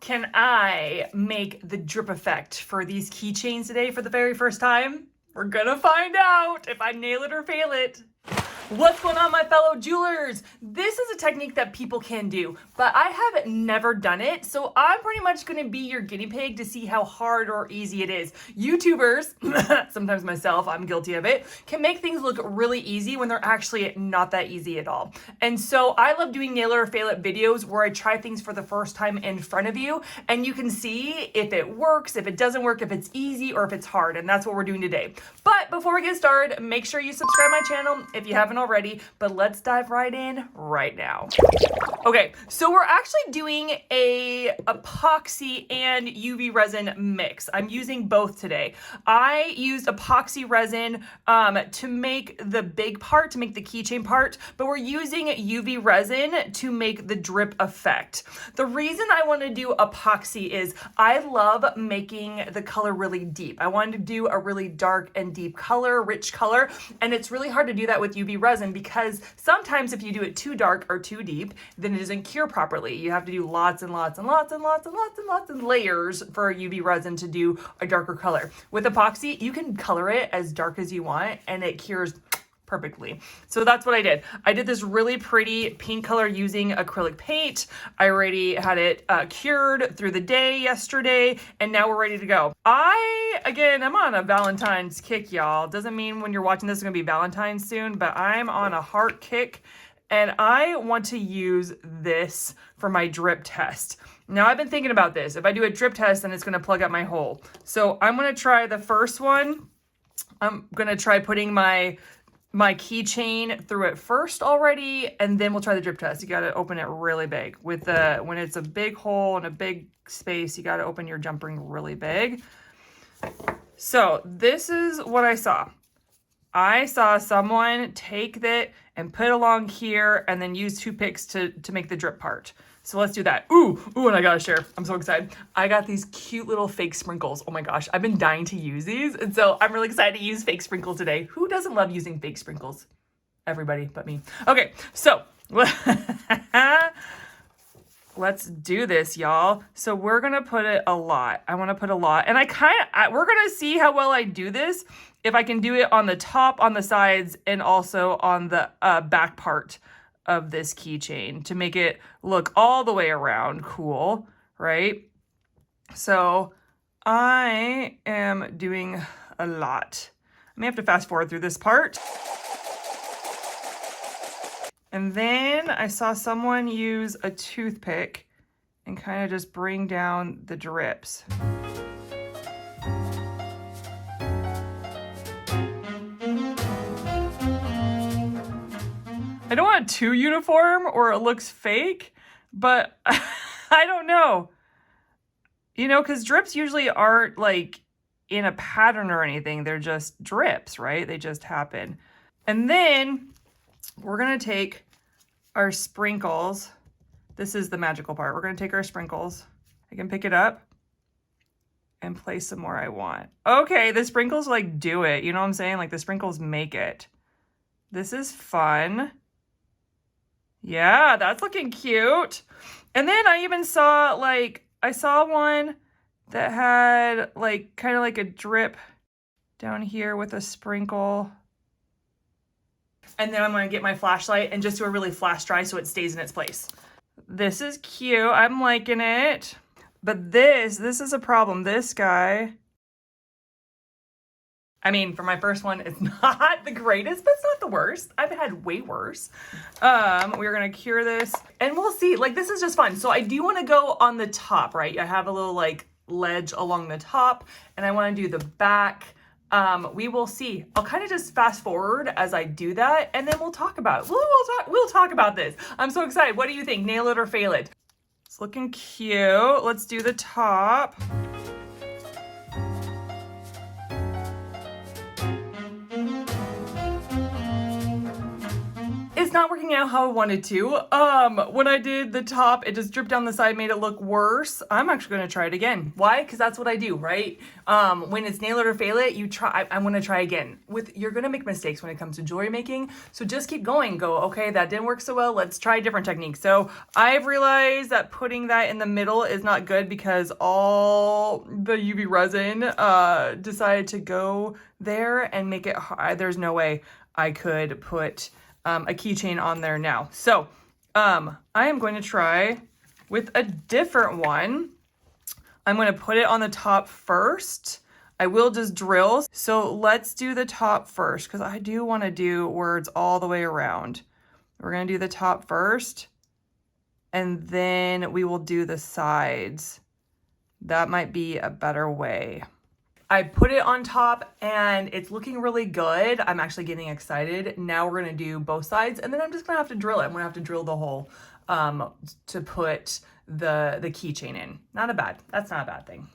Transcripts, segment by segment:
Can I make the drip effect for these keychains today for the very first time? We're gonna find out if I nail it or fail it. What's going on, my fellow jewelers? This is a technique that people can do, but I have never done it, so I'm pretty much going to be your guinea pig to see how hard or easy it is. YouTubers, sometimes myself, I'm guilty of it, can make things look really easy when they're actually not that easy at all. And so I love doing nail it or fail it videos where I try things for the first time in front of you, and you can see if it works, if it doesn't work, if it's easy, or if it's hard, and that's what we're doing today. But before we get started, make sure you subscribe my channel if you haven't already, but let's dive right in right now. Okay, so we're actually doing a epoxy and UV resin mix. I'm using both today. I used epoxy resin to make the big part, to make the keychain part, but we're using UV resin to make the drip effect. The reason I want to do epoxy is I love making the color really deep. I wanted to do a really dark and deep color, rich color, and it's really hard to do that with UV resin because sometimes if you do it too dark or too deep, then it doesn't cure properly. You have to do lots and lots and lots and lots and lots and lots of layers for UV resin to do a darker color. With epoxy, you can color it as dark as you want and it cures perfectly. So that's what I did. I did this really pretty pink color using acrylic paint. I already had it cured through the day yesterday, and now we're ready to go. I'm on a Valentine's kick, y'all. Doesn't mean when you're watching this, it's gonna be Valentine's soon, but I'm on a heart kick, and I want to use this for my drip test. Now, I've been thinking about this. If I do a drip test, then it's gonna plug up my hole. So I'm gonna try the first one. I'm gonna try putting my keychain through it first already, and then we'll try the drip test. You got to open it really big. When it's a big hole and a big space, you got to open your jump ring really big. So this is what I saw. I saw someone take that and put along here and then use toothpicks to make the drip part. So let's do that. Ooh, and I gotta share. I'm so excited. I got these cute little fake sprinkles. Oh my gosh, I've been dying to use these. And so I'm really excited to use fake sprinkles today. Who doesn't love using fake sprinkles? Everybody but me. Okay, so let's do this, y'all. So we're gonna put it a lot. I wanna put a lot. And we're gonna see how well I do this, if I can do it on the top, on the sides, and also on the back part of this keychain to make it look all the way around cool, right? So I am doing a lot. I may have to fast forward through this part. And then I saw someone use a toothpick and kind of just bring down the drips. I don't want it too uniform or it looks fake, but I don't know. You know, because drips usually aren't like in a pattern or anything. They're just drips, right? They just happen. And then we're going to take our sprinkles. This is the magical part. We're going to take our sprinkles. I can pick it up and place them where I want. Okay, the sprinkles like do it. You know what I'm saying? Like the sprinkles make it. This is fun. Yeah, that's looking cute. And then I even saw I saw one that had like kind of like a drip down here with a sprinkle. And then I'm going to get my flashlight and just do a really flash dry so it stays in its place. This is cute. I'm liking it. But this is a problem. This guy, I mean, for my first one, it's not the greatest, but it's not the worst. I've had way worse. We're gonna cure this and we'll see. Like, this is just fun. So I do wanna go on the top, right? I have a little like ledge along the top and I wanna do the back. We will see. I'll kind of just fast forward as I do that and then we'll talk about it. We'll talk about this. I'm so excited. What do you think? Nail it or fail it? It's looking cute. Let's do the top. not working out how I wanted to. When I did the top, it just dripped down the side, made it look worse. I'm actually going to try it again. Why? Because that's what I do, right? When it's nail it or fail it, I'm going to try again. You're going to make mistakes when it comes to jewelry making. So just keep going. Go, okay, that didn't work so well. Let's try a different technique. So I've realized that putting that in the middle is not good because all the UV resin decided to go there and make it hard. There's no way I could put a keychain on there now. So I am going to try with a different one. I'm going to put it on the top first. I will just drill. So let's do the top first because I do want to do words all the way around. We're going to do the top first and then we will do the sides. That might be a better way. I put it on top and it's looking really good. I'm actually getting excited. Now we're going to do both sides and then I'm just going to have to drill it. I'm going to have to drill the hole to put the keychain in. That's not a bad thing.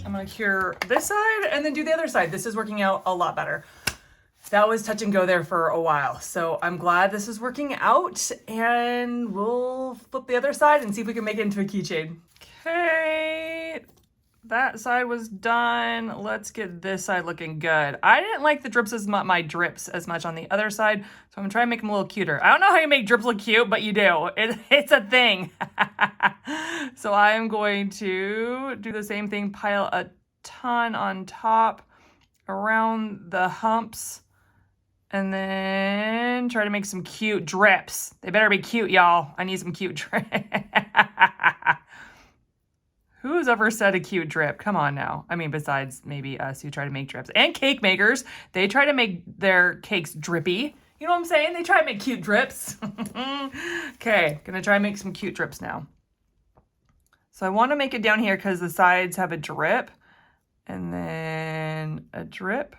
I'm going to cure this side and then do the other side. This is working out a lot better. That was touch and go there for a while. So I'm glad this is working out and we'll flip the other side and see if we can make it into a keychain. Okay, that side was done. Let's get this side looking good. I didn't like the drips my drips as much on the other side, so I'm gonna try and make them a little cuter. I don't know how you make drips look cute, but you do. It's a thing. So I am going to do the same thing, pile a ton on top around the humps. And then try to make some cute drips. They better be cute, y'all. I need some cute drips. Who's ever said a cute drip? Come on now. I mean, besides maybe us who try to make drips. And cake makers. They try to make their cakes drippy. You know what I'm saying? They try to make cute drips. Okay, gonna try and make some cute drips now. So I want to make it down here because the sides have a drip. And then a drip.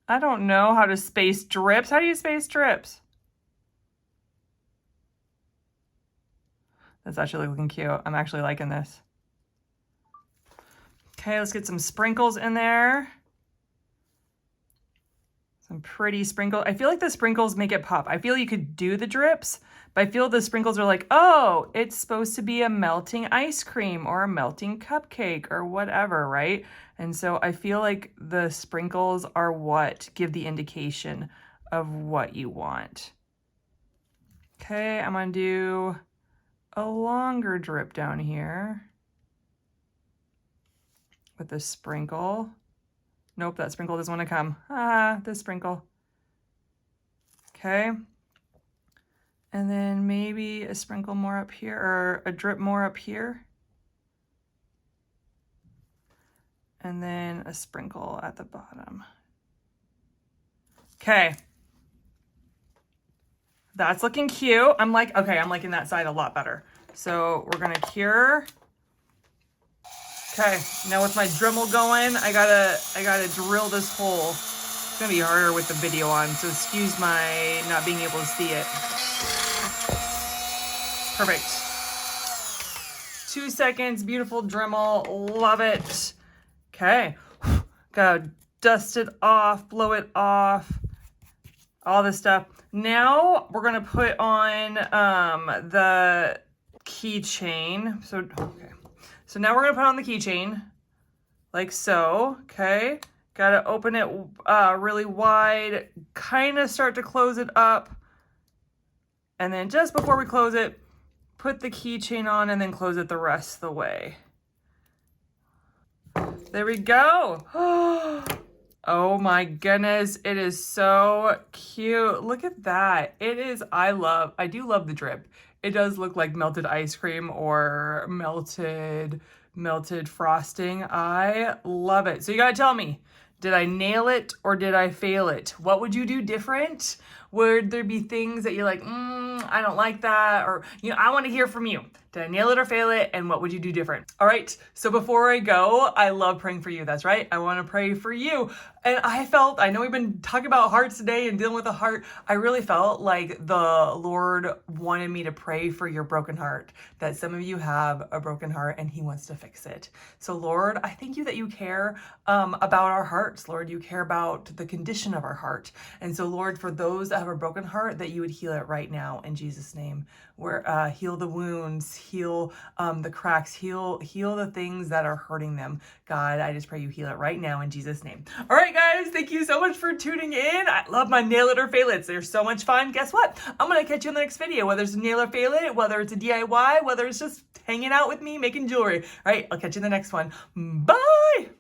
I don't know how to space drips. How do you space drips? That's actually looking cute. I'm actually liking this. Okay, let's get some sprinkles in there. Some pretty sprinkles. I feel like the sprinkles make it pop. I feel you could do the drips, but I feel the sprinkles are like, oh, it's supposed to be a melting ice cream or a melting cupcake or whatever, right? And so I feel like the sprinkles are what give the indication of what you want. Okay, I'm gonna do a longer drip down here with the sprinkle. Nope, that sprinkle doesn't want to come. This sprinkle. Okay. And then maybe a sprinkle more up here, or a drip more up here. And then a sprinkle at the bottom. Okay. That's looking cute. I'm liking that side a lot better. So we're gonna cure. Okay, now with my Dremel going, I gotta drill this hole. It's gonna be harder with the video on, so excuse my not being able to see it. Perfect. 2 seconds, beautiful Dremel, love it. Okay, gotta dust it off, blow it off, all this stuff. Now we're gonna put on the keychain. So now we're gonna put on the keychain, like so, okay? Gotta open it really wide, kind of start to close it up. And then just before we close it, put the keychain on and then close it the rest of the way. There we go. Oh my goodness, it is so cute. Look at that. It is, I do love the drip. It does look like melted ice cream or melted frosting. I love it. So you gotta tell me, did I nail it or did I fail it? What would you do different? Would there be things that you're like, I don't like that? Or, I want to hear from you. Did I nail it or fail it? And what would you do different? All right, so before I go, I love praying for you. That's right. I want to pray for you. And I know we've been talking about hearts today and dealing with the heart. I really felt like the Lord wanted me to pray for your broken heart, that some of you have a broken heart and he wants to fix it. So Lord, I thank you that you care about our hearts. Lord, you care about the condition of our heart. And so Lord, for those that have a broken heart, that you would heal it right now in Jesus' name. Heal the wounds, heal the cracks, heal the things that are hurting them. God, I just pray you heal it right now in Jesus' name. All right, guys, thank you so much for tuning in. I love my nail it or fail it. They're so much fun. Guess what? I'm going to catch you in the next video, whether it's a nail or fail it, whether it's a DIY, whether it's just hanging out with me making jewelry. All right, I'll catch you in the next one. Bye.